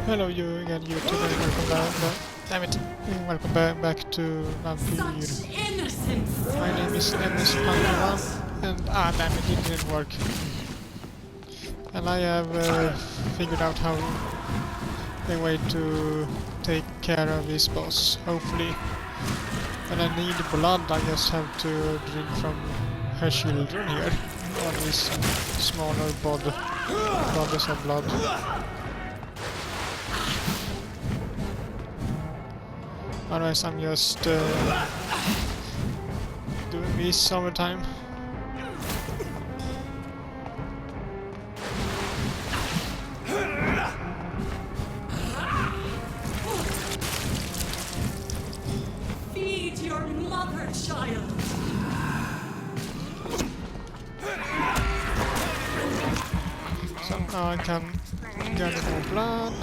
Hello you again, YouTube, and welcome back. Damn it! Welcome back to Vampyr. My name is MS1, and damn it didn't work. And I have figured out how a way to take care of this boss. Hopefully, when I need blood, I just have to drink from her children here, or these smaller bodies of blood. Otherwise, I'm just doing this all the time. Feed your mother, child. So now I can get more blood.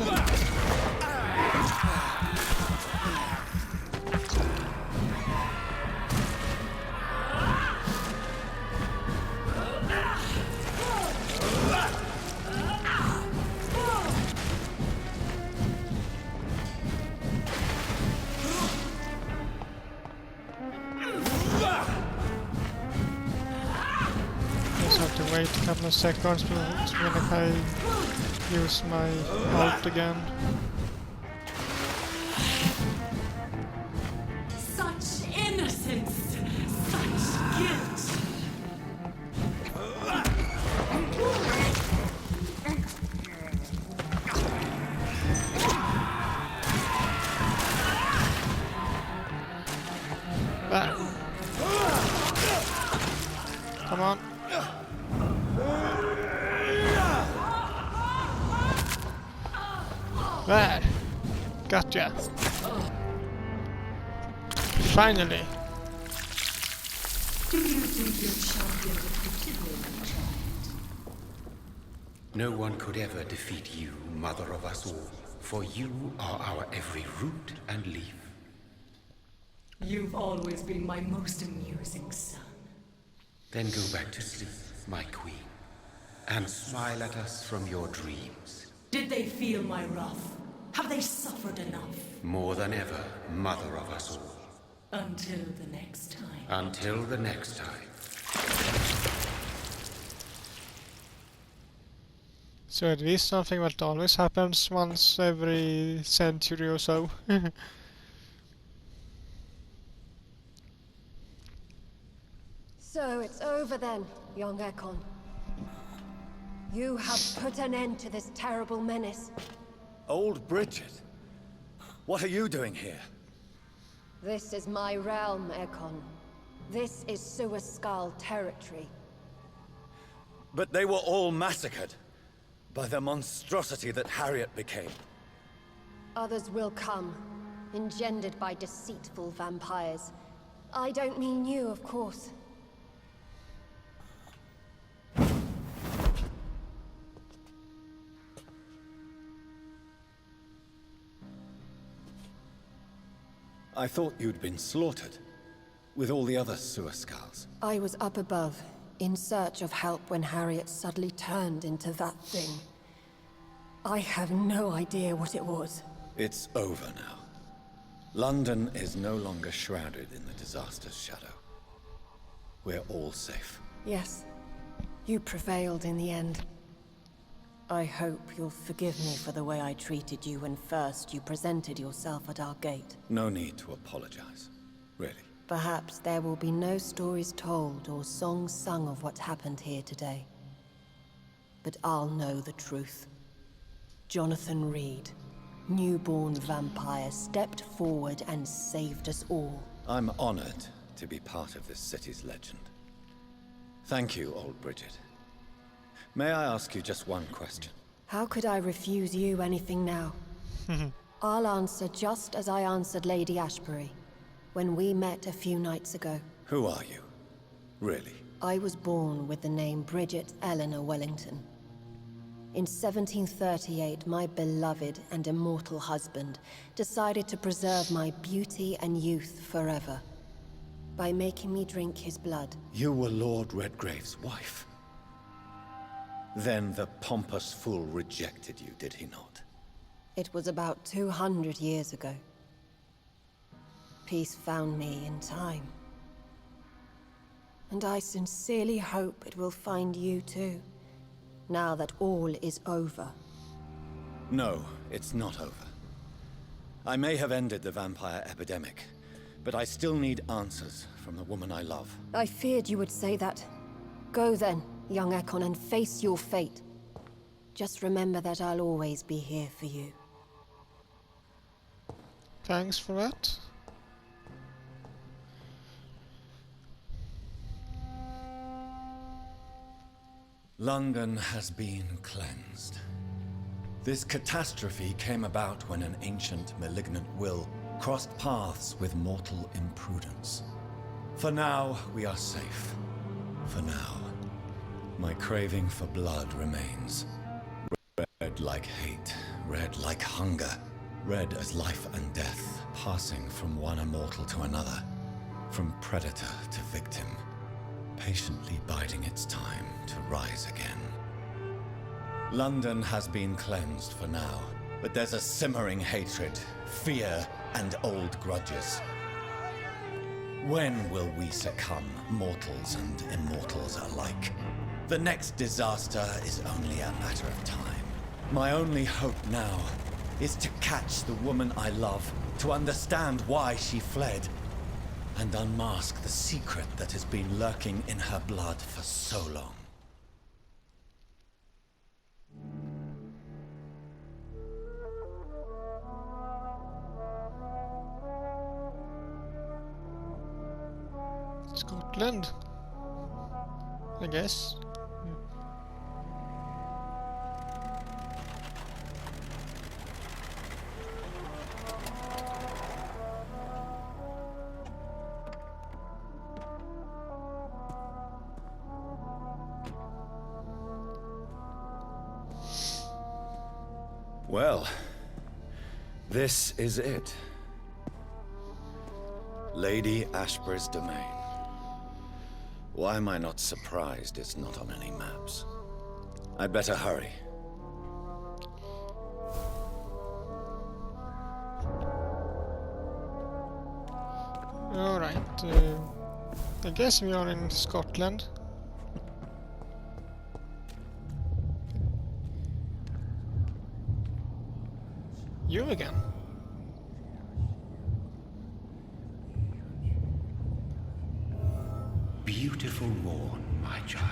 Wait a couple of seconds when I use my ult again. Such innocence, such guilt. There. Come on. There! Gotcha! Finally! Do you think your champion defeated my child? No one could ever defeat you, mother of us all, for you are our every root and leaf. You've always been my most amusing son. Then go back to sleep, my queen, and smile at us from your dreams. Did they feel my wrath? Have they suffered enough? More than ever, mother of us all. Until the next time. Until the next time. So it is something that always happens once every century or so. So it's over then, young Ekon. You have put an end to this terrible menace. Old Bridget? What are you doing here? This is my realm, Ekon. This is Suaskal territory. But they were all massacred by the monstrosity that Harriet became. Others will come, engendered by deceitful vampires. I don't mean you, of course. I thought you'd been slaughtered, with all the other Suaskals. I was up above, in search of help when Harriet suddenly turned into that thing. I have no idea what it was. It's over now. London is no longer shrouded in the disaster's shadow. We're all safe. Yes, you prevailed in the end. I hope you'll forgive me for the way I treated you when first you presented yourself at our gate. No need to apologize, really. Perhaps there will be no stories told or songs sung of what happened here today. But I'll know the truth. Jonathan Reed, newborn vampire, stepped forward and saved us all. I'm honored to be part of this city's legend. Thank you, old Bridget. May I ask you just one question? How could I refuse you anything now? I'll answer just as I answered Lady Ashbury when we met a few nights ago. Who are you? Really? I was born with the name Bridget Eleanor Wellington. In 1738, my beloved and immortal husband decided to preserve my beauty and youth forever by making me drink his blood. You were Lord Redgrave's wife. Then the pompous fool rejected you, did he not? It was about 200 years ago. Peace found me in time. And I sincerely hope it will find you too, now that all is over. No, it's not over. I may have ended the vampire epidemic, but I still need answers from the woman I love. I feared you would say that. Go then, young Ekon, and face your fate. Just remember that I'll always be here for you. Thanks for that. London has been cleansed. This catastrophe came about when an ancient, malignant will crossed paths with mortal imprudence. For now, we are safe. For now. My craving for blood remains. Red like hate, red like hunger, red as life and death, passing from one immortal to another, from predator to victim, patiently biding its time to rise again. London has been cleansed for now, but there's a simmering hatred, fear, and old grudges. When will we succumb, mortals and immortals alike? The next disaster is only a matter of time. My only hope now is to catch the woman I love, to understand why she fled, and unmask the secret that has been lurking in her blood for so long. Scotland, I guess. Well, this is it. Lady Ashbur's domain. Why am I not surprised it's not on any maps? I'd better hurry. Alright, I guess we are in Scotland. You again. Beautiful morn, my child.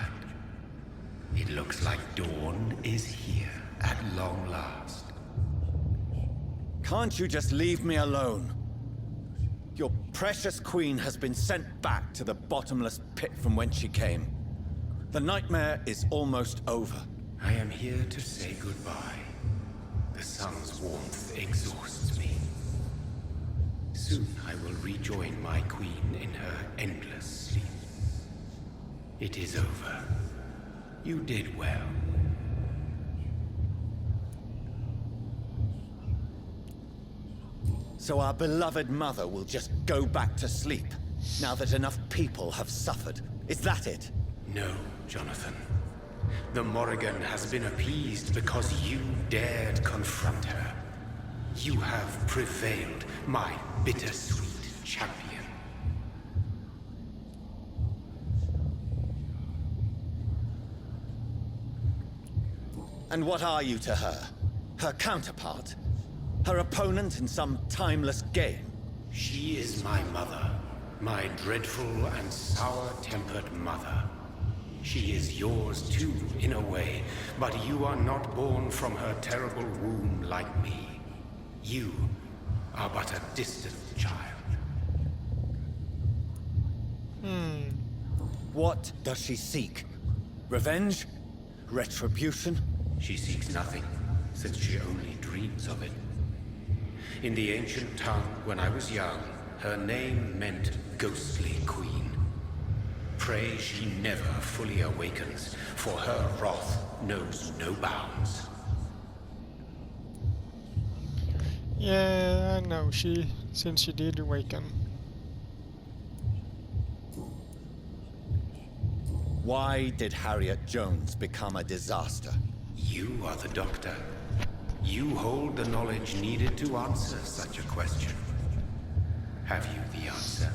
It looks like dawn is here at long last. Can't you just leave me alone? Your precious queen has been sent back to the bottomless pit from whence she came. The nightmare is almost over. I am here to say goodbye. The sun's warmth exhausts me. Soon I will rejoin my queen in her endless sleep. It is over. You did well. So our beloved mother will just go back to sleep, now that enough people have suffered. Is that it? No, Jonathan. The Morrigan has been appeased because you dared confront her. You have prevailed, my bittersweet champion. And what are you to her? Her counterpart? Her opponent in some timeless game? She is my mother, my dreadful and sour-tempered mother. She is yours too, in a way, but you are not born from her terrible womb like me. You are but a distant child. What does she seek? Revenge? Retribution? She seeks nothing, since she only dreams of it. In the ancient tongue, when I was young, her name meant Ghostly Queen. Pray she never fully awakens, for her wrath knows no bounds. Yeah, I know, since she did awaken. Why did Harriet Jones become a disaster? You are the doctor. You hold the knowledge needed to answer such a question. Have you the answer?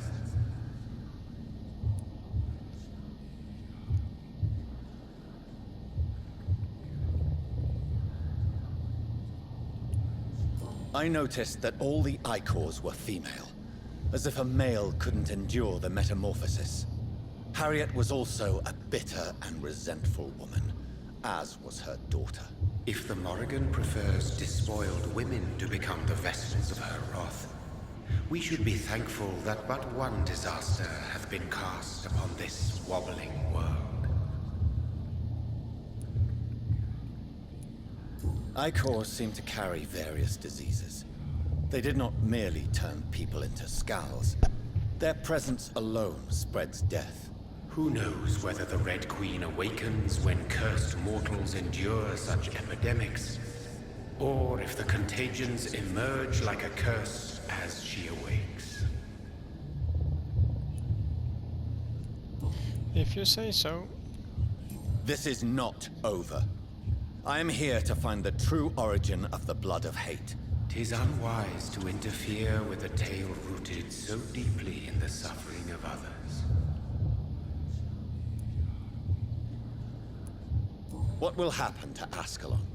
I noticed that all the Icors were female, as if a male couldn't endure the metamorphosis. Harriet was also a bitter and resentful woman, as was her daughter. If the Morrigan prefers despoiled women to become the vessels of her wrath, we should be thankful that but one disaster hath been cast upon this wobbling world. Icors seem to carry various diseases. They did not merely turn people into skulls. Their presence alone spreads death. Who knows whether the Red Queen awakens when cursed mortals endure such epidemics, or if the contagions emerge like a curse as she awakes. If you say so. This is not over. I am here to find the true origin of the blood of hate. 'Tis unwise to interfere with a tale rooted so deeply in the suffering of others. What will happen to Ascalon?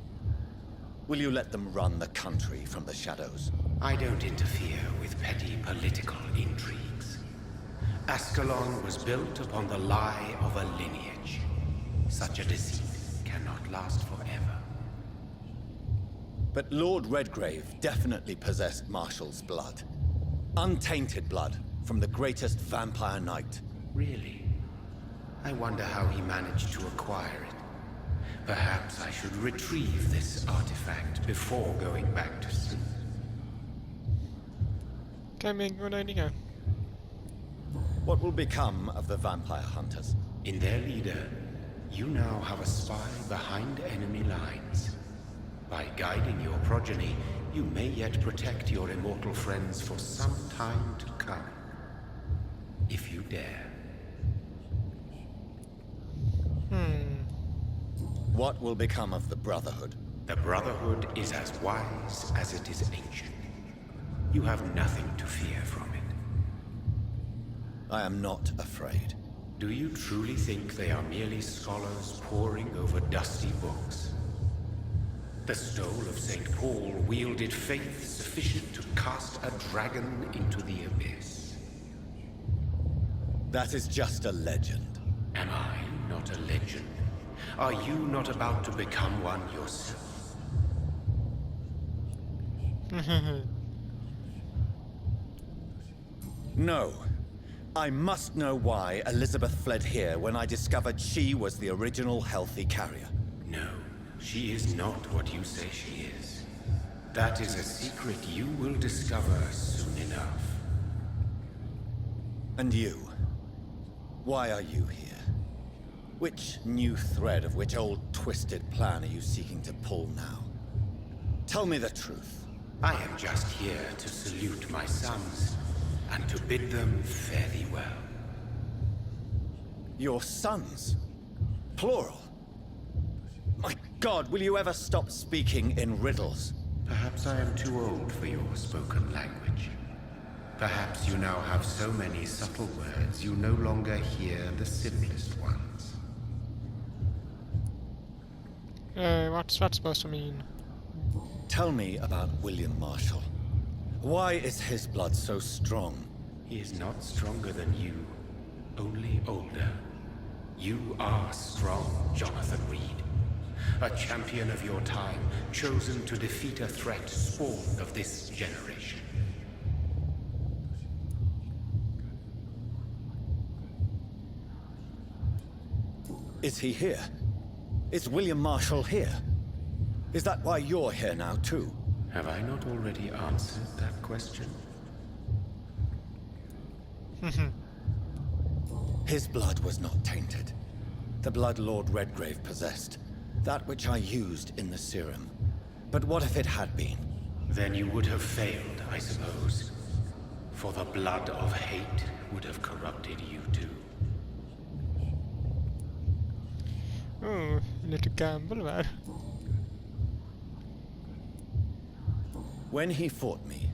Will you let them run the country from the shadows? I don't interfere with petty political intrigues. Ascalon was built upon the lie of a lineage. Such a deceit cannot last forever. But Lord Redgrave definitely possessed Marshall's blood. Untainted blood from the greatest vampire knight. Really? I wonder how he managed to acquire it. Perhaps I should retrieve this artifact before going back to sleep. Can be a good idea. What will become of the vampire hunters? In their leader, you now have a spy behind enemy lines. By guiding your progeny, you may yet protect your immortal friends for some time to come. If you dare. What will become of the Brotherhood? The Brotherhood is as wise as it is ancient. You have nothing to fear from it. I am not afraid. Do you truly think they are merely scholars poring over dusty books? The stole of St. Paul wielded faith sufficient to cast a dragon into the abyss. That is just a legend. Am I not a legend? Are you not about to become one yourself? No. I must know why Elizabeth fled here when I discovered she was the original healthy carrier. No, she is not what you say she is. That is a secret you will discover soon enough. And you? Why are you here? Which new thread of which old twisted plan are you seeking to pull now? Tell me the truth. I am just here to salute my sons, and to bid them fare thee well. Your sons? Plural? My God, will you ever stop speaking in riddles? Perhaps I am too old for your spoken language. Perhaps you now have so many subtle words you no longer hear the simplest ones. What's that supposed to mean? Tell me about William Marshall. Why is his blood so strong? He is not stronger than you, only older. You are strong, Jonathan Reed. A champion of your time, chosen to defeat a threat spawned of this generation. Is he here? Is William Marshall here? Is that why you're here now, too? Have I not already answered that question? His blood was not tainted. The blood Lord Redgrave possessed. That which I used in the serum. But what if it had been? Then you would have failed, I suppose. For the blood of hate would have corrupted you too. Oh, lite gamble där. When he fought me,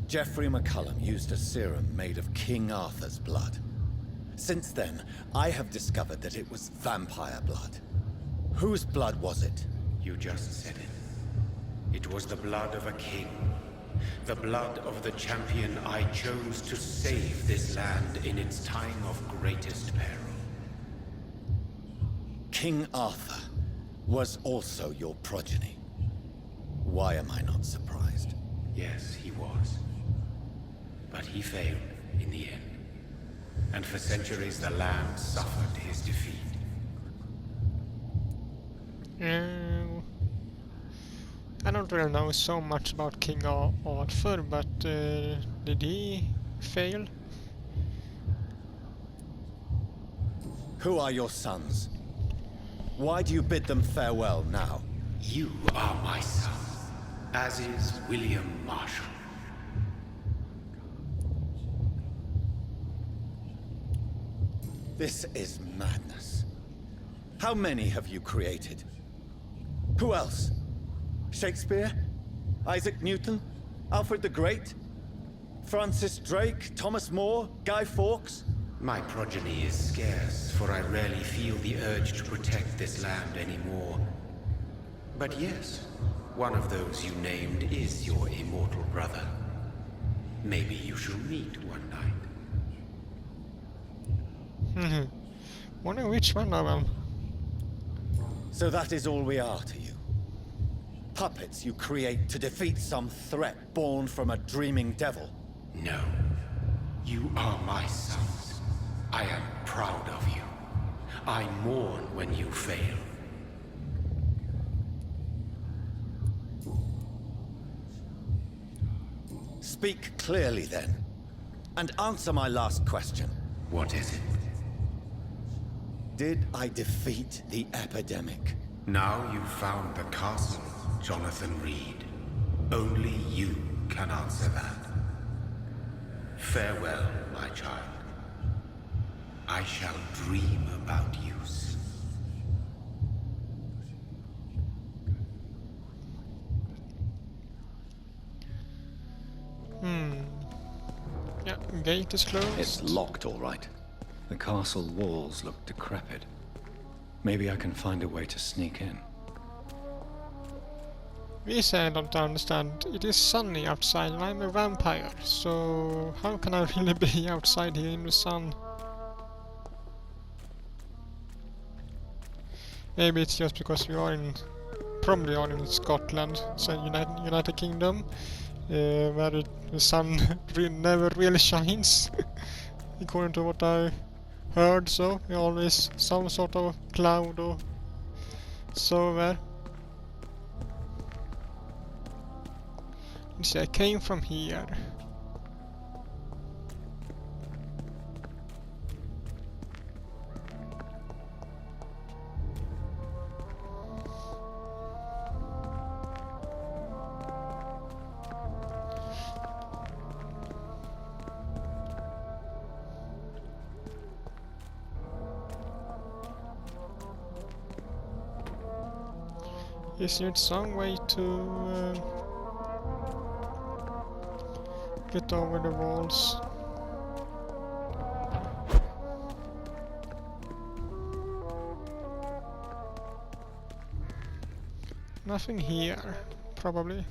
Geoffrey McCullum used a serum made of King Arthur's blood. Since then, I have discovered that it was vampire blood. Whose blood was it? You just said it. It was the blood of a king. The blood of the champion I chose to save this land in its time of greatest peril. King Arthur was also your progeny. Why am I not surprised? Yes, he was. But he failed in the end. And for centuries the land suffered his defeat. I don't really know so much about King Arthur, but did he fail? Who are your sons? Why do you bid them farewell now? You are my son, as is William Marshall. This is madness. How many have you created? Who else? Shakespeare? Isaac Newton? Alfred the Great? Francis Drake? Thomas More? Guy Fawkes? My progeny is scarce, for I rarely feel the urge to protect this land anymore. But yes, one of those you named is your immortal brother. Maybe you shall meet one night. Wonder which one of them. So that is all we are to you? Puppets you create to defeat some threat born from a dreaming devil? No. You are my sons. I am proud of you. I mourn when you fail. Speak clearly then, and answer my last question. What is it? Did I defeat the epidemic? Now you've found the castle, Jonathan Reed. Only you can answer that. Farewell, my child. I shall dream about you soon. Yeah, gate is closed. It's locked, all right. The castle walls look decrepit. Maybe I can find a way to sneak in. This I don't understand. It is sunny outside and I'm a vampire, so how can I really be outside here in the sun? Maybe it's just because we are probably are in Scotland, so United Kingdom, where the sun never really shines, according to what I heard. So always some sort of cloud or so there. You see, I came from here. Is there some way to get over the walls? Nothing here, probably.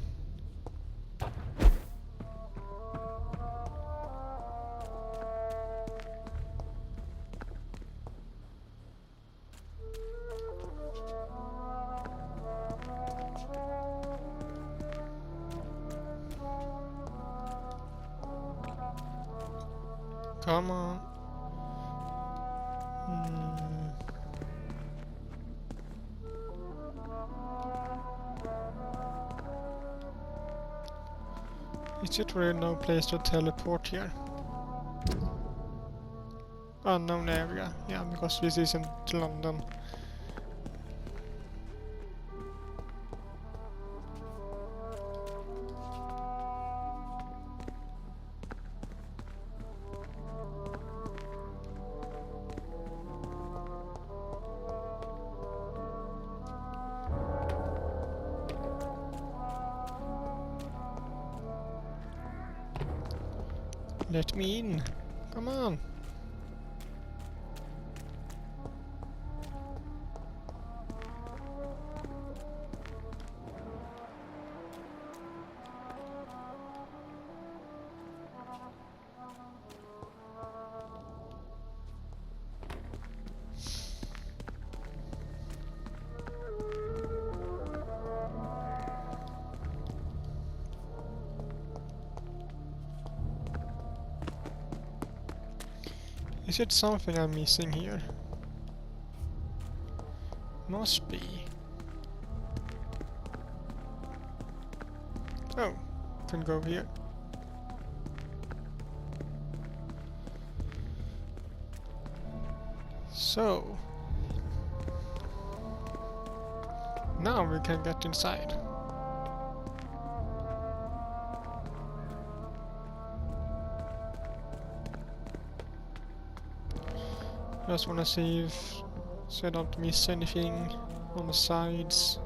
Come on. Is it really no place to teleport here? Unknown area, yeah, because this isn't London. Let me in. Come on. Is it something I'm missing here? Must be. Oh, can go here. So now we can get inside. Just wanna see if so I don't miss anything on the sides.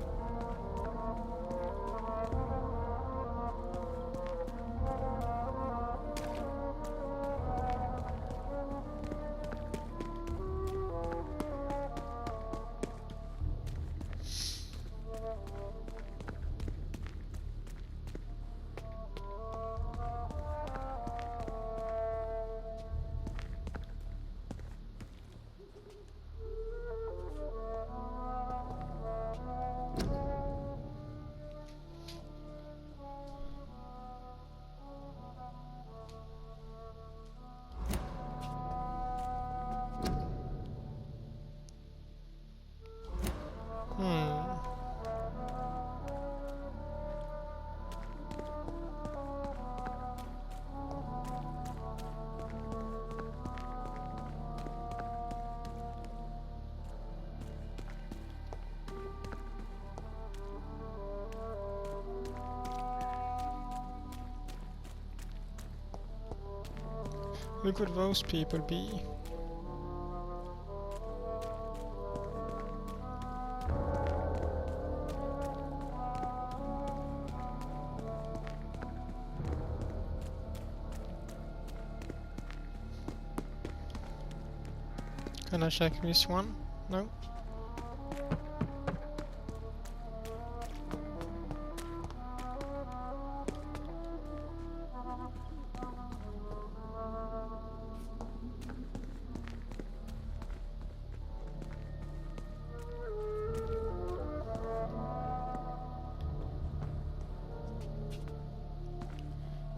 Who could those people be? Can I check this one? No?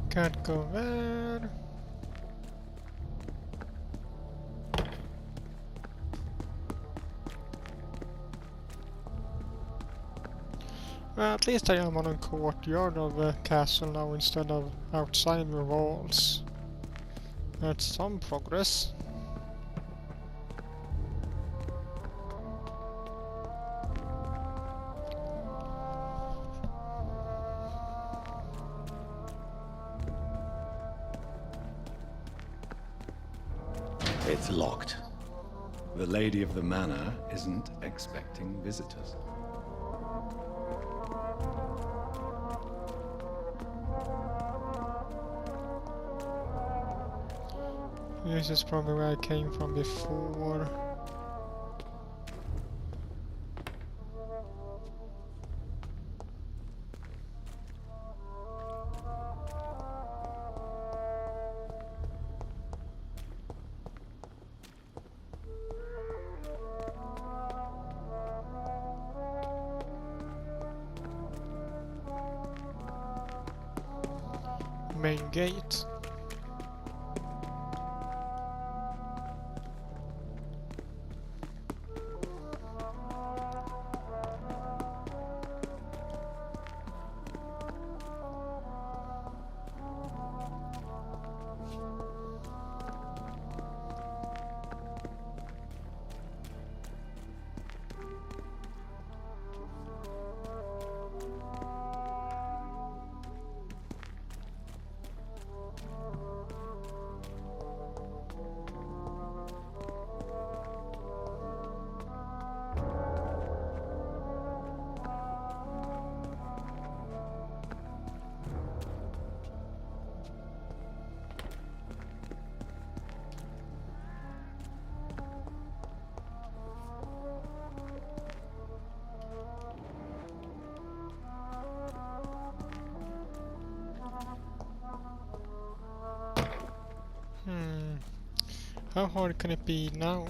Can't go there. Well, at least I am on a courtyard of the castle now instead of outside the walls. That's some progress. It's locked. The lady of the manor isn't expecting visitors. This is probably where I came from before. Main gate. How hard can it be now?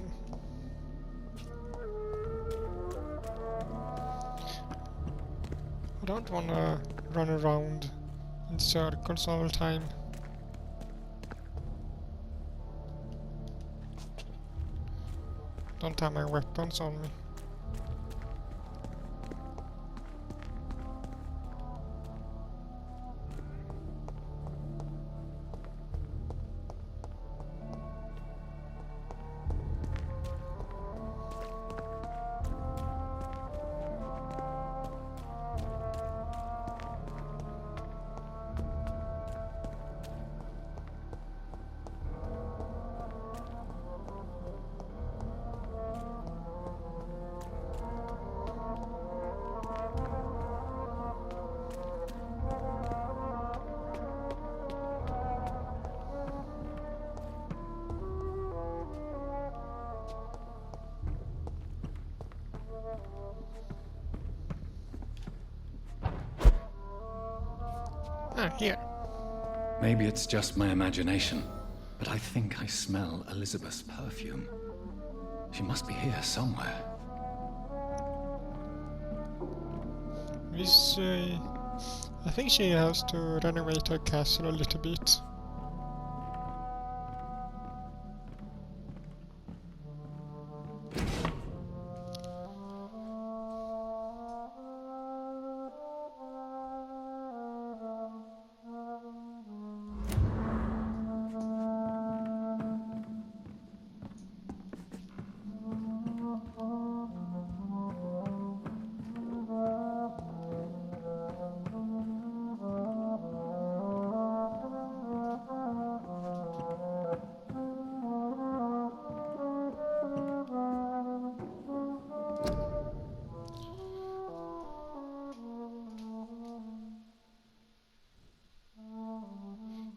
I don't wanna run around in circles all the time. Don't have my weapons on me. Ah, here. Maybe it's just my imagination, but I think I smell Elizabeth's perfume. She must be here somewhere. This, I think she has to renovate her castle a little bit.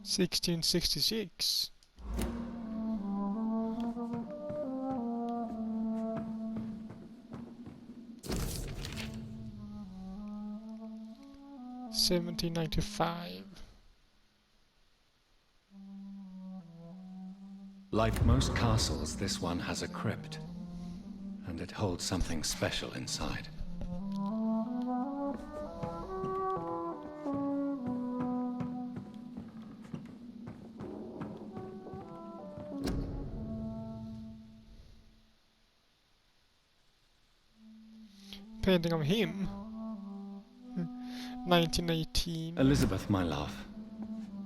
(1666). (1795). Like most castles, this one has a crypt, and it holds something special inside. Painting of him. 1918. Elizabeth, my love,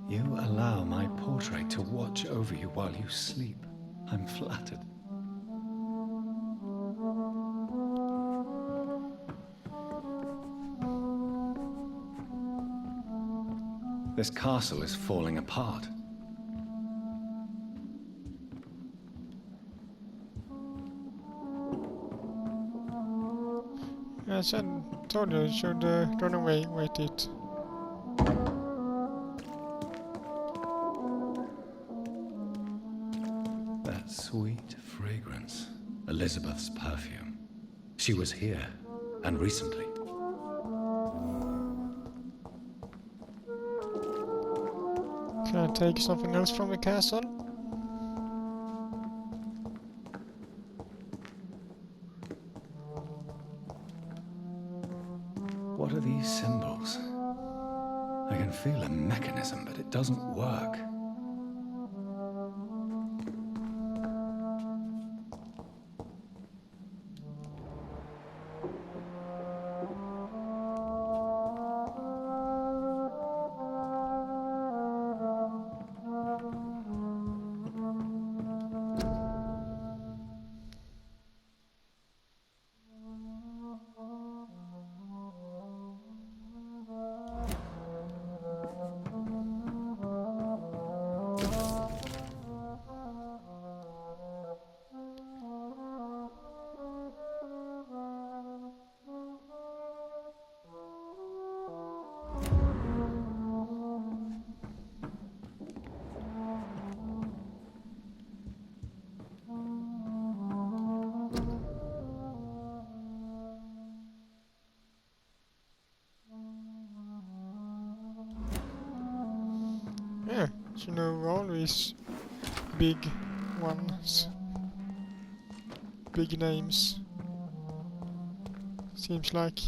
you allow my portrait to watch over you while you sleep. I'm flattered. This castle is falling apart. Yes, I told you should run away. Wait it. That sweet fragrance. Elizabeth's perfume. She was here, and recently. Can I take something else from the castle? What are these symbols? I can feel a mechanism, but it doesn't work. Yeah, you know, always big ones. Big names. Seems like.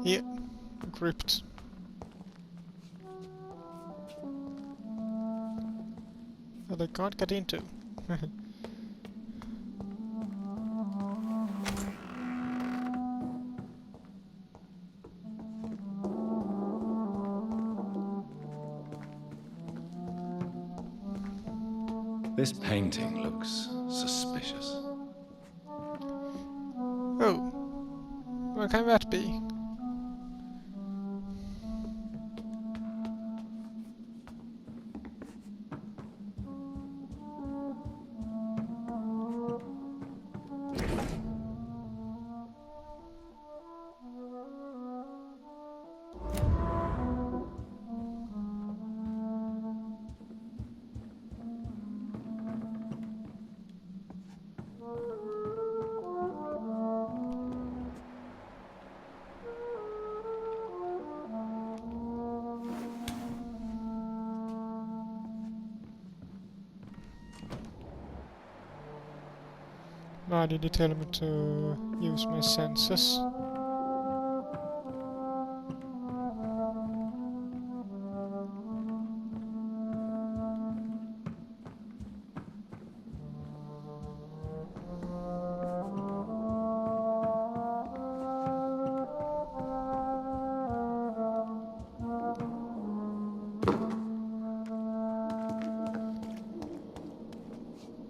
Yeah, crypt. That I can't get into. This painting looks suspicious. Oh, what can that be? Why did you tell me to use my senses?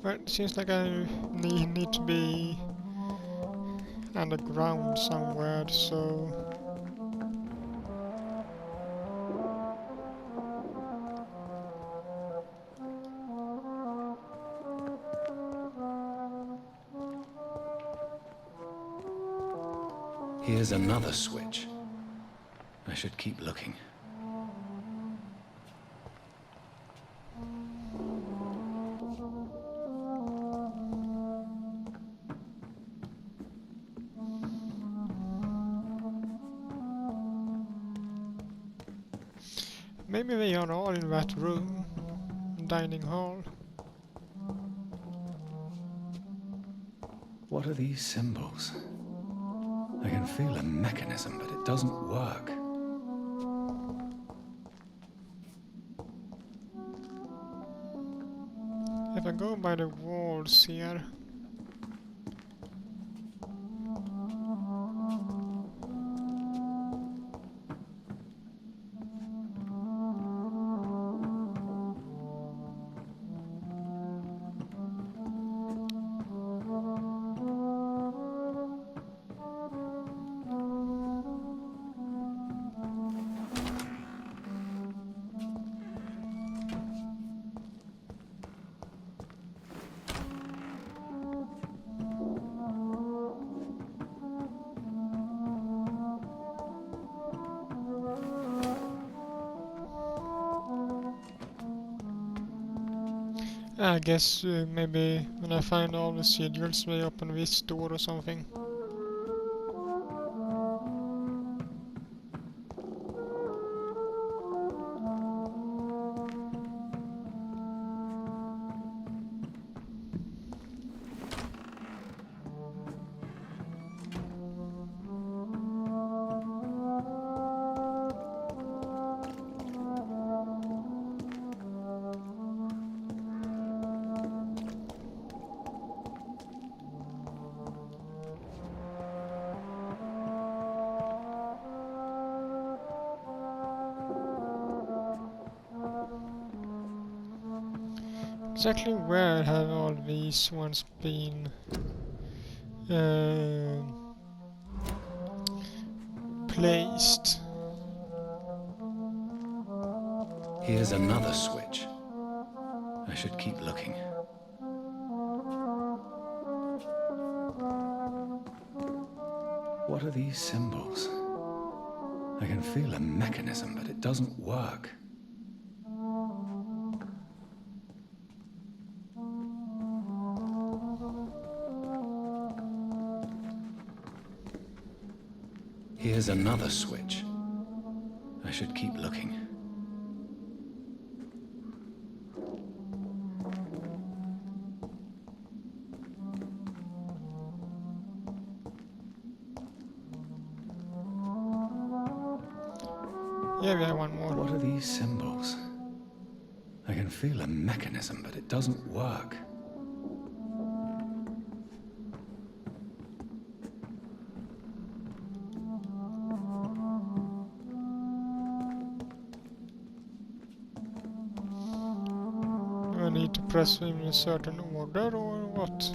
Well, it seems like I need to be underground somewhere, so... Here's another switch. I should keep looking. Maybe they are all in that room. Dining hall. What are these symbols? I can feel a mechanism, but it doesn't work. If I go by the walls here... I guess maybe when I find all the sigils, they open this door or something. Exactly where have all these ones been placed? Here's another switch. I should keep looking. What are these symbols? I can feel a mechanism, but it doesn't work. Here's another switch. I should keep looking. Yeah, we have one more. What are these symbols? I can feel a mechanism, but it doesn't work. Do I need to press him in a certain order or what?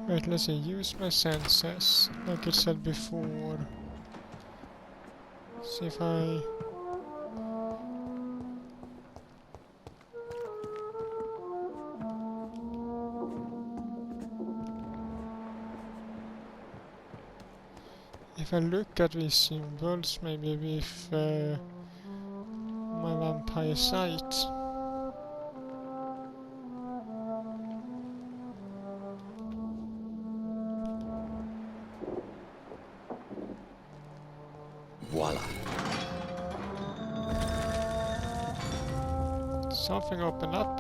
Wait, let's see, use my senses, like it said before. See if I... If I look at these symbols, maybe with my vampire sight. Voila. Something opened up.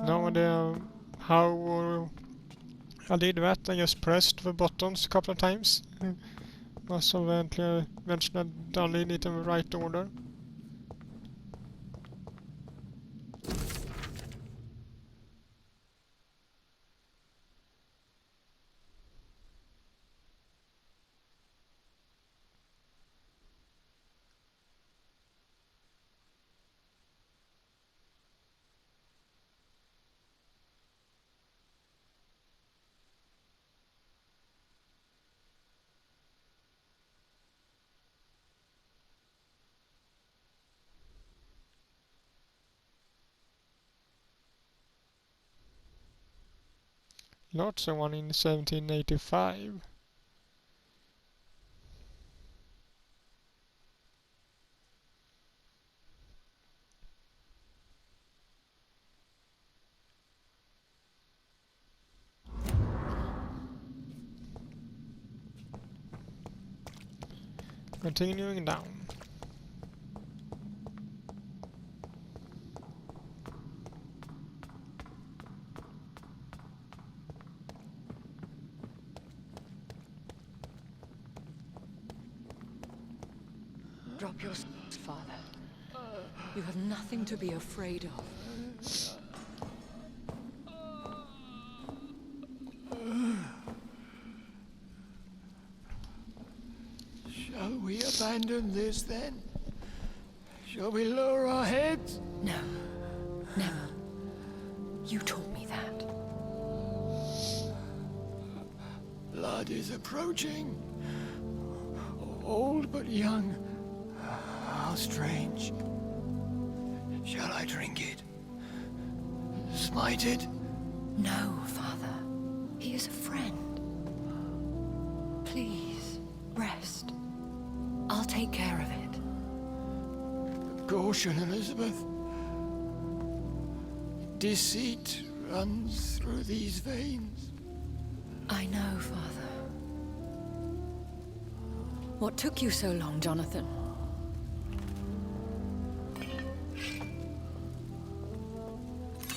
No idea how I did that. I just pressed the buttons a couple of times. Must have eventually done it in the right order. Lots of one in 1785. Continuing down. Drop your swords, Father. You have nothing to be afraid of. Shall we abandon this then? Shall we lower our heads? No, never. You taught me that. Blood is approaching. Old but young. How strange. Shall I drink it? Smite it? No, Father. He is a friend. Please, rest. I'll take care of it. Caution, Elizabeth. Deceit runs through these veins. I know, Father. What took you so long, Jonathan?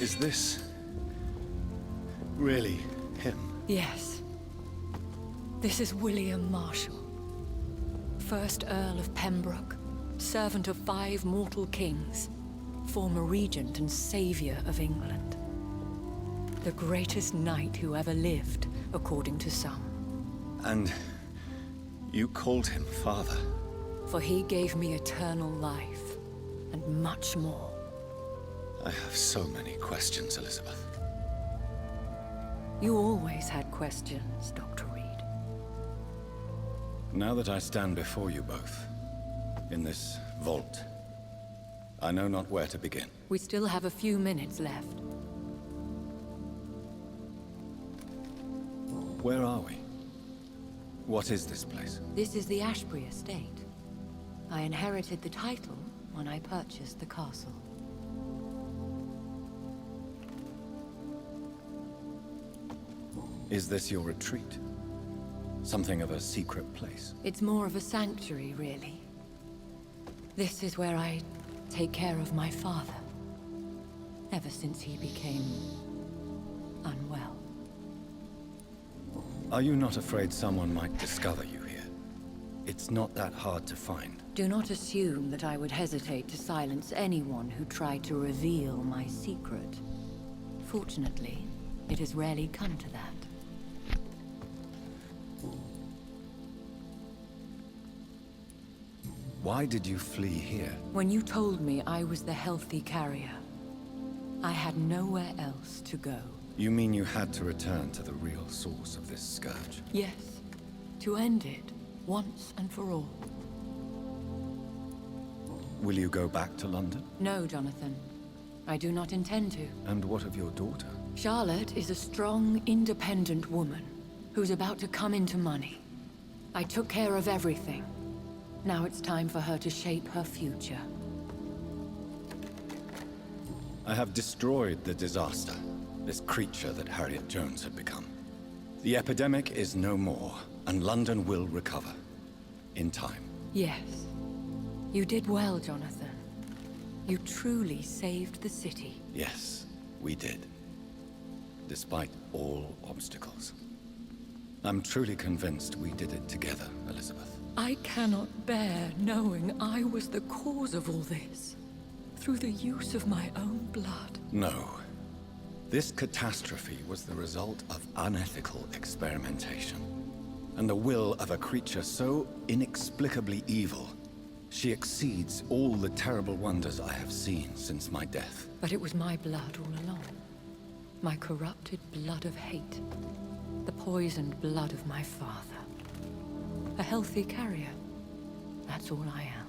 Is this really him? Yes. This is William Marshall, 1st Earl of Pembroke, servant of 5 mortal kings, former regent and savior of England. The greatest knight who ever lived, according to some. And you called him father? For he gave me eternal life, and much more. I have so many questions, Elizabeth. You always had questions, Dr. Reed. Now that I stand before you both, in this vault, I know not where to begin. We still have a few minutes left. Where are we? What is this place? This is the Ashbury estate. I inherited the title when I purchased the castle. Is this your retreat? Something of a secret place? It's more of a sanctuary, really. This is where I take care of my father. Ever since he became unwell. Are you not afraid someone might discover you here? It's not that hard to find. Do not assume that I would hesitate to silence anyone who tried to reveal my secret. Fortunately, it has rarely come to that. Why did you flee here? When you told me I was the healthy carrier, I had nowhere else to go. You mean you had to return to the real source of this scourge? Yes, to end it, once and for all. Will you go back to London? No, Jonathan. I do not intend to. And what of your daughter? Charlotte is a strong, independent woman who's about to come into money. I took care of everything. Now it's time for her to shape her future. I have destroyed the disaster, this creature that Harriet Jones had become. The epidemic is no more, and London will recover. In time. Yes. You did well, Jonathan. You truly saved the city. Yes, we did. Despite all obstacles. I'm truly convinced we did it together, Elizabeth. I cannot bear knowing I was the cause of all this. Through the use of my own blood. No. This catastrophe was the result of unethical experimentation. And the will of a creature so inexplicably evil. She exceeds all the terrible wonders I have seen since my death. But it was my blood all along. My corrupted blood of hate. The poisoned blood of my father. A healthy carrier. That's all I am.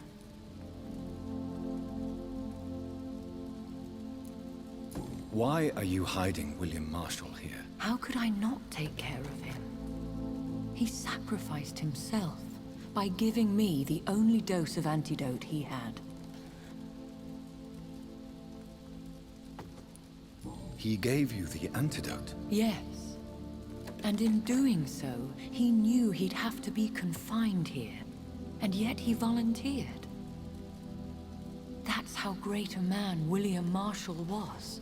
Why are you hiding William Marshall here? How could I not take care of him? He sacrificed himself by giving me the only dose of antidote he had. He gave you the antidote? Yes. And in doing so, he knew he'd have to be confined here. And yet he volunteered. That's how great a man William Marshall was.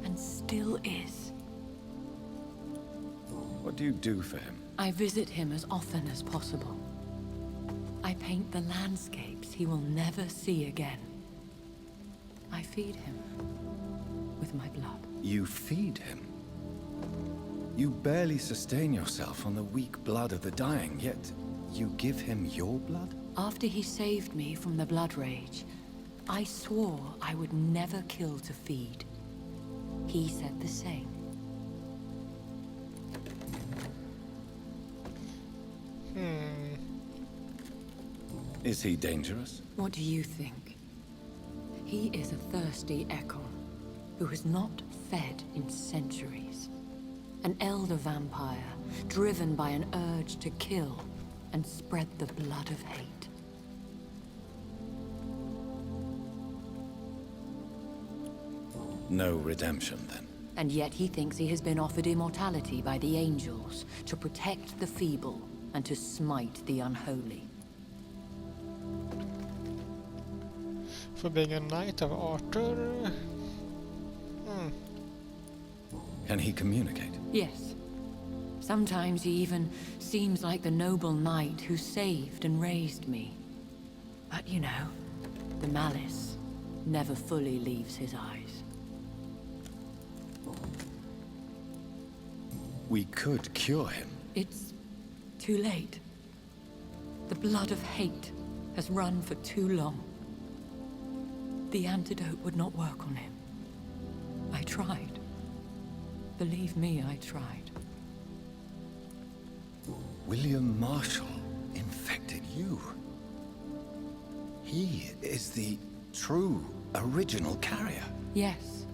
And still is. What do you do for him? I visit him as often as possible. I paint the landscapes he will never see again. I feed him with my blood. You feed him? You barely sustain yourself on the weak blood of the dying, yet you give him your blood? After he saved me from the blood rage, I swore I would never kill to feed. He said the same. Is he dangerous? What do you think? He is a thirsty echo who has not fed in centuries. An elder vampire, driven by an urge to kill and spread the blood of hate. No redemption, then. And yet he thinks he has been offered immortality by the angels to protect the feeble and to smite the unholy. For being a knight of Arthur. Can he communicate? Yes. Sometimes he even seems like the noble knight who saved and raised me. But you know, the malice never fully leaves his eyes. We could cure him. It's too late. The blood of hate has run for too long. The antidote would not work on him. I tried. Believe me, I tried. William Marshall infected you. He is the true, original carrier. Yes.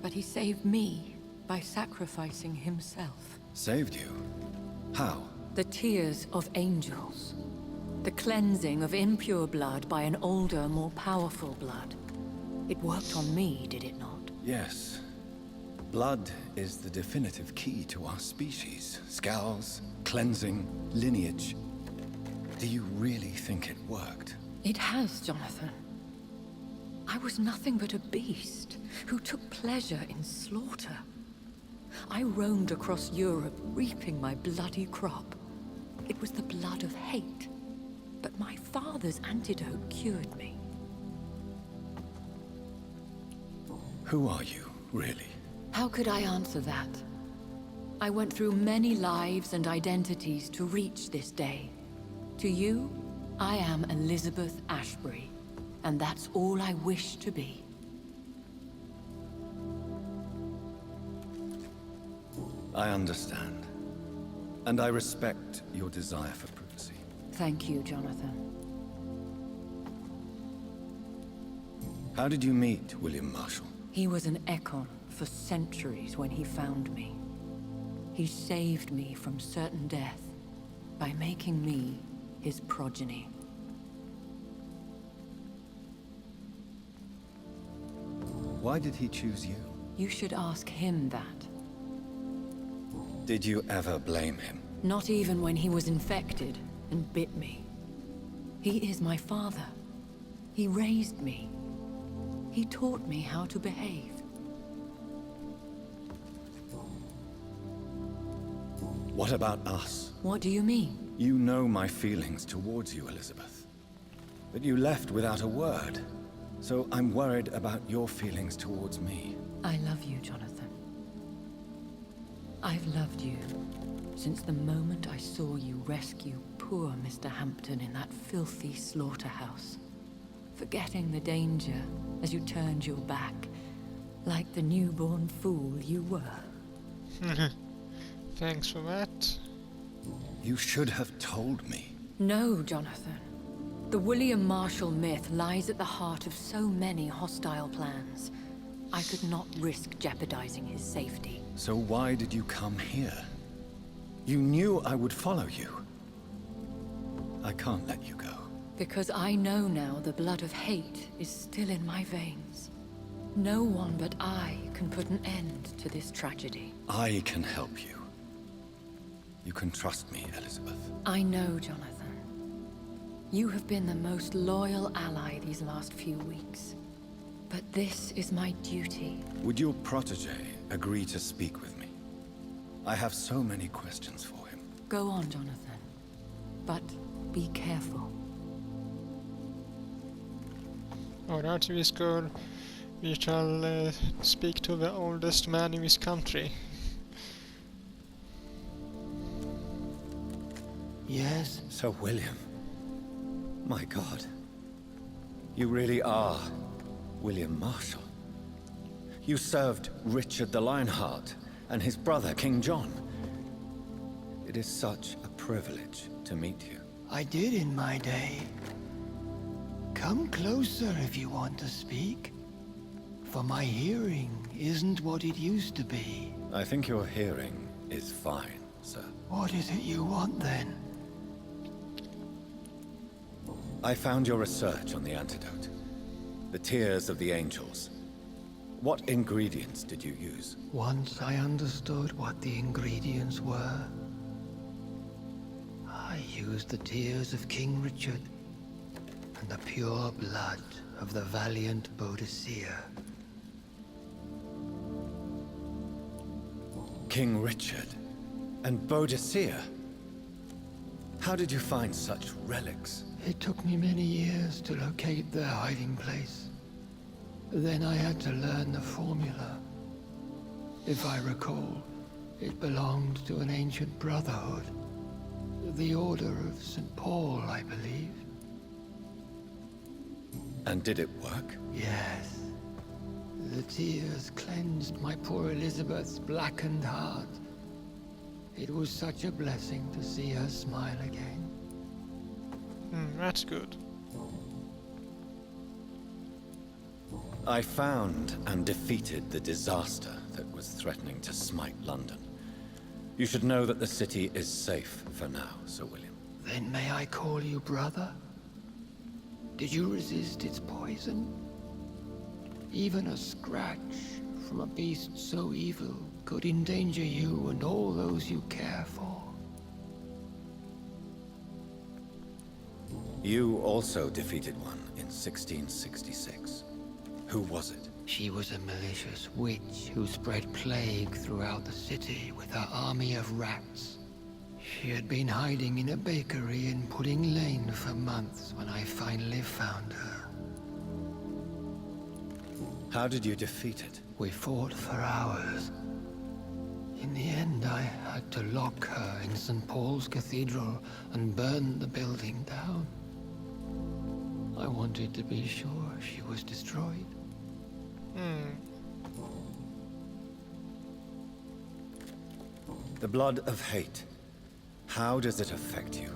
But he saved me by sacrificing himself. Saved you? How? The tears of angels. The cleansing of impure blood by an older, more powerful blood. It worked on me, did it not? Yes. Blood is the definitive key to our species. Scowls, cleansing, lineage. Do you really think it worked? It has, Jonathan. I was nothing but a beast who took pleasure in slaughter. I roamed across Europe, reaping my bloody crop. It was the blood of hate. But my father's antidote cured me. Who are you, really? How could I answer that? I went through many lives and identities to reach this day. To you, I am Elizabeth Ashbury, and that's all I wish to be. I understand. And I respect your desire for privacy. Thank you, Jonathan. How did you meet William Marshall? He was an Ekon for centuries when he found me. He saved me from certain death by making me his progeny. Why did he choose you? You should ask him that. Did you ever blame him? Not even when he was infected and bit me. He is my father. He raised me. He taught me how to behave. What about us? What do you mean? You know my feelings towards you, Elizabeth. But you left without a word. So I'm worried about your feelings towards me. I love you, Jonathan. I've loved you since the moment I saw you rescue poor Mr. Hampton in that filthy slaughterhouse. Forgetting the danger as you turned your back, like the newborn fool you were. Thanks for that. You should have told me. No, Jonathan. The William Marshall myth lies at the heart of so many hostile plans. I could not risk jeopardizing his safety. So why did you come here? You knew I would follow you. I can't let you go. Because I know now the blood of hate is still in my veins. No one but I can put an end to this tragedy. I can help you. You can trust me, Elizabeth. I know, Jonathan. You have been the most loyal ally these last few weeks. But this is my duty. Would your protege agree to speak with me? I have so many questions for him. Go on, Jonathan. But be careful. Alright, we shall speak to the oldest man in this country. Yes? Sir William. My God. You really are William Marshall. You served Richard the Lionheart and his brother, King John. It is such a privilege to meet you. I did in my day. Come closer if you want to speak. For my hearing isn't what it used to be. I think your hearing is fine, sir. What is it you want then? I found your research on the antidote. The tears of the angels. What ingredients did you use? Once I understood what the ingredients were, I used the tears of King Richard and the pure blood of the valiant Boadicea. King Richard and Boadicea? How did you find such relics? It took me many years to locate their hiding place. Then I had to learn the formula. If I recall, it belonged to an ancient brotherhood. The Order of St. Paul, I believe. And did it work? Yes. The tears cleansed my poor Elizabeth's blackened heart. It was such a blessing to see her smile again. That's good. I found and defeated the disaster that was threatening to smite London. You should know that the city is safe for now, Sir William. Then may I call you brother? Did you resist its poison? Even a scratch from a beast so evil could endanger you and all those you care for. You also defeated one in 1666. Who was it? She was a malicious witch who spread plague throughout the city with her army of rats. She had been hiding in a bakery in Pudding Lane for months when I finally found her. How did you defeat it? We fought for hours. In the end, I had to lock her in St. Paul's Cathedral and burn the building down. I wanted to be sure she was destroyed. The blood of hate. How does it affect you?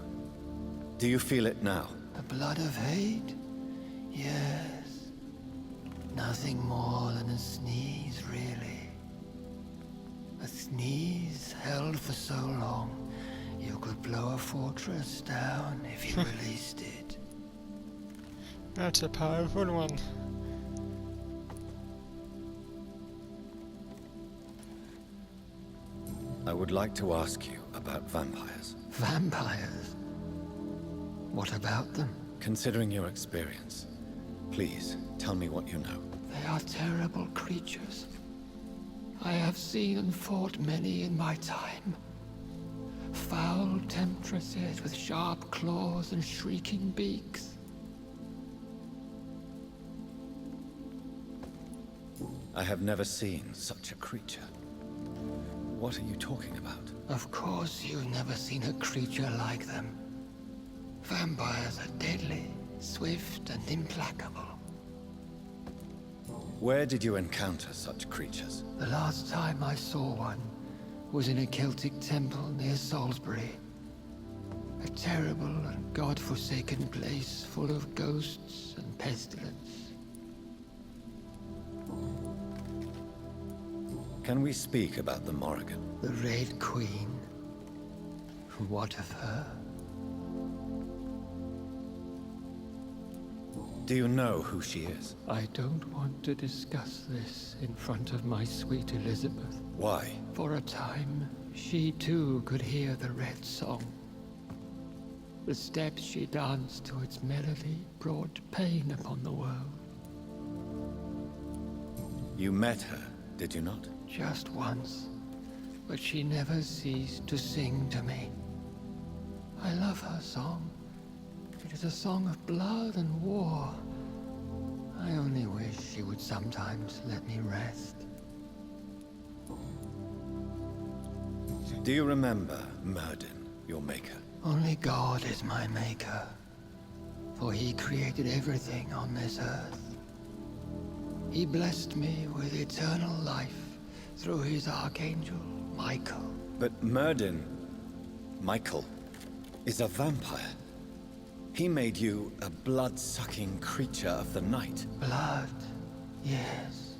Do you feel it now? The blood of hate? Yes. Nothing more than a sneeze, really. A sneeze held for so long, you could blow a fortress down if you released it. That's a powerful one. I would like to ask you about vampires. Vampires? What about them? Considering your experience, please tell me what you know. They are terrible creatures. I have seen and fought many in my time. Foul temptresses with sharp claws and shrieking beaks. I have never seen such a creature. What are you talking about? Of course you've never seen a creature like them. Vampires are deadly, swift and implacable. Where did you encounter such creatures? The last time I saw one was in a Celtic temple near Salisbury. A terrible and god-forsaken place full of ghosts and pestilence. Can we speak about the Morrigan? The Red Queen? What of her? Do you know who she is? I don't want to discuss this in front of my sweet Elizabeth. Why? For a time, she too could hear the Red Song. The steps she danced to its melody brought pain upon the world. You met her, did you not? Just once, but she never ceased to sing to me. I love her song. It is a song of blood and war. I only wish she would sometimes let me rest. Do you remember Myrddin, your maker? Only God is my maker, for he created everything on this earth. He blessed me with eternal life through his archangel, Michael. But Myrddin, Michael, is a vampire. He made you a blood-sucking creature of the night. Blood, yes.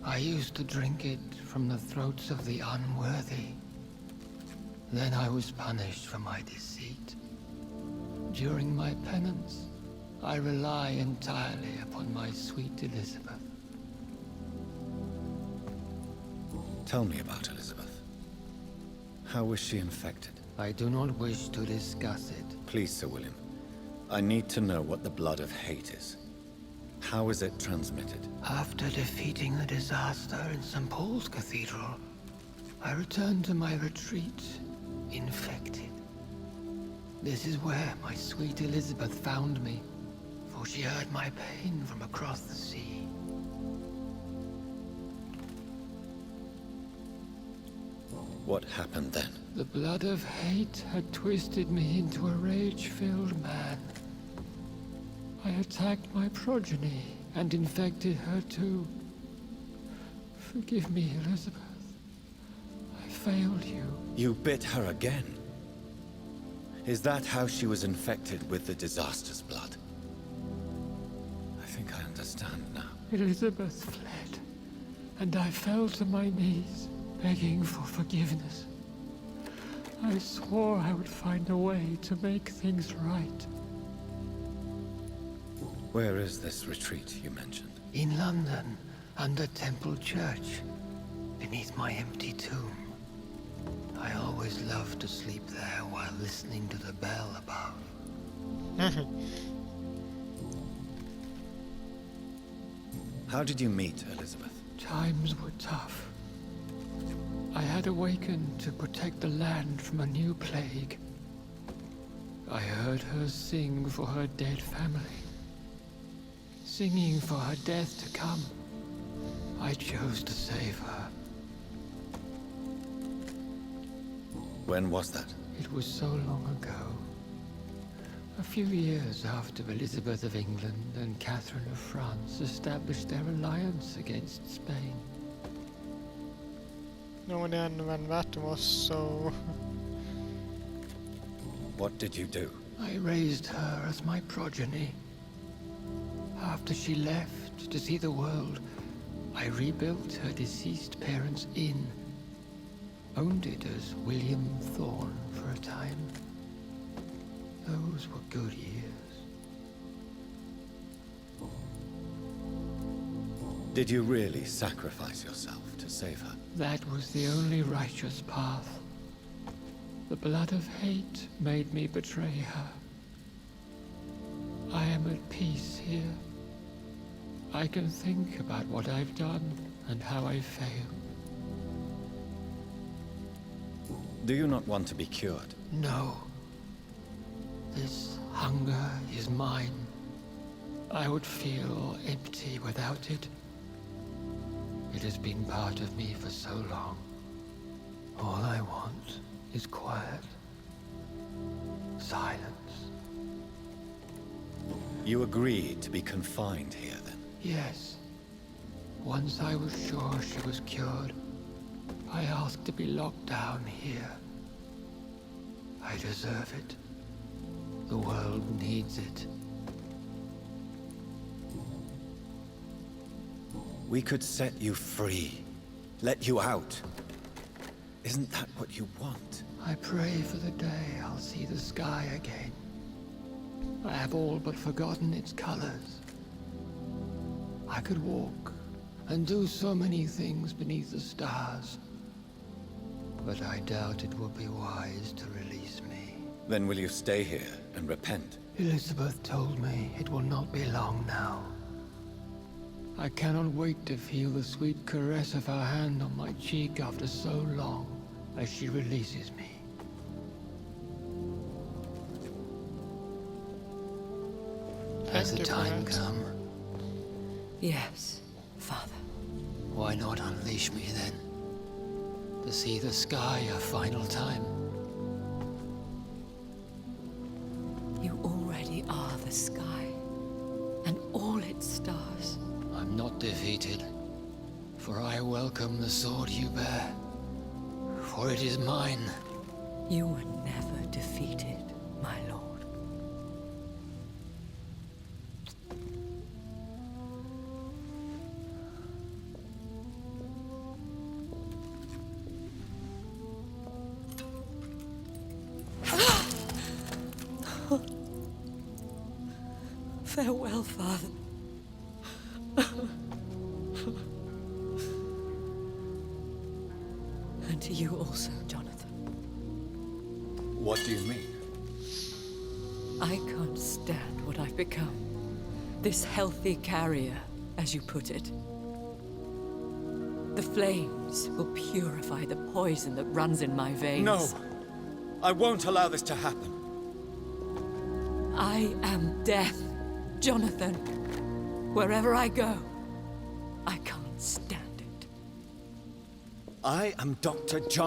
I used to drink it from the throats of the unworthy. Then I was punished for my deceit. During my penance, I rely entirely upon my sweet Elizabeth. Tell me about Elizabeth. How was she infected? I do not wish to discuss it. Please, Sir William. I need to know what the blood of hate is. How is it transmitted? After defeating the disaster in St. Paul's Cathedral, I returned to my retreat, infected. This is where my sweet Elizabeth found me, for she heard my pain from across the sea. What happened then? The blood of hate had twisted me into a rage-filled man. I attacked my progeny and infected her too. Forgive me, Elizabeth. I failed you. You bit her again? Is that how she was infected with the disaster's blood? I think I understand now. Elizabeth fled, and I fell to my knees, begging for forgiveness. I swore I would find a way to make things right. Where is this retreat you mentioned? In London, under Temple Church, beneath my empty tomb. I always loved to sleep there while listening to the bell above. How did you meet Elizabeth? Times were tough. I had awakened to protect the land from a new plague. I heard her sing for her dead family. Singing for her death to come. I chose to save her. When was that? It was so long ago. A few years after Elizabeth of England and Catherine of France established their alliance against Spain. No one knew when that was, so... What did you do? I raised her as my progeny. After she left to see the world, I rebuilt her deceased parents' inn. Owned it as William Thorne for a time. Those were good years. Did you really sacrifice yourself to save her? That was the only righteous path. The blood of hate made me betray her. I am at peace here. I can think about what I've done and how I failed. Do you not want to be cured? No. This hunger is mine. I would feel empty without it. It has been part of me for so long. All I want is quiet. Silence. You agreed to be confined here, then? Yes. Once I was sure she was cured, I asked to be locked down here. I deserve it. The world needs it. We could set you free. Let you out. Isn't that what you want? I pray for the day I'll see the sky again. I have all but forgotten its colors. I could walk and do so many things beneath the stars. But I doubt it will be wise to release me. Then will you stay here and repent? Elizabeth told me it will not be long now. I cannot wait to feel the sweet caress of her hand on my cheek after so long as she releases me. Has the time come? Yes, Father. Why not unleash me then? To see the sky a final time? You already are the sky, and all its stars. I'm not defeated, for I welcome the sword you bear, for it is mine. You were never defeated, my lord. Farewell, Father. And to you also, Jonathan. What do you mean? I can't stand what I've become. This healthy carrier, as you put it. The flames will purify the poison that runs in my veins. No! I won't allow this to happen. I am death, Jonathan. Wherever I go, I can't stand it. I am Dr. John.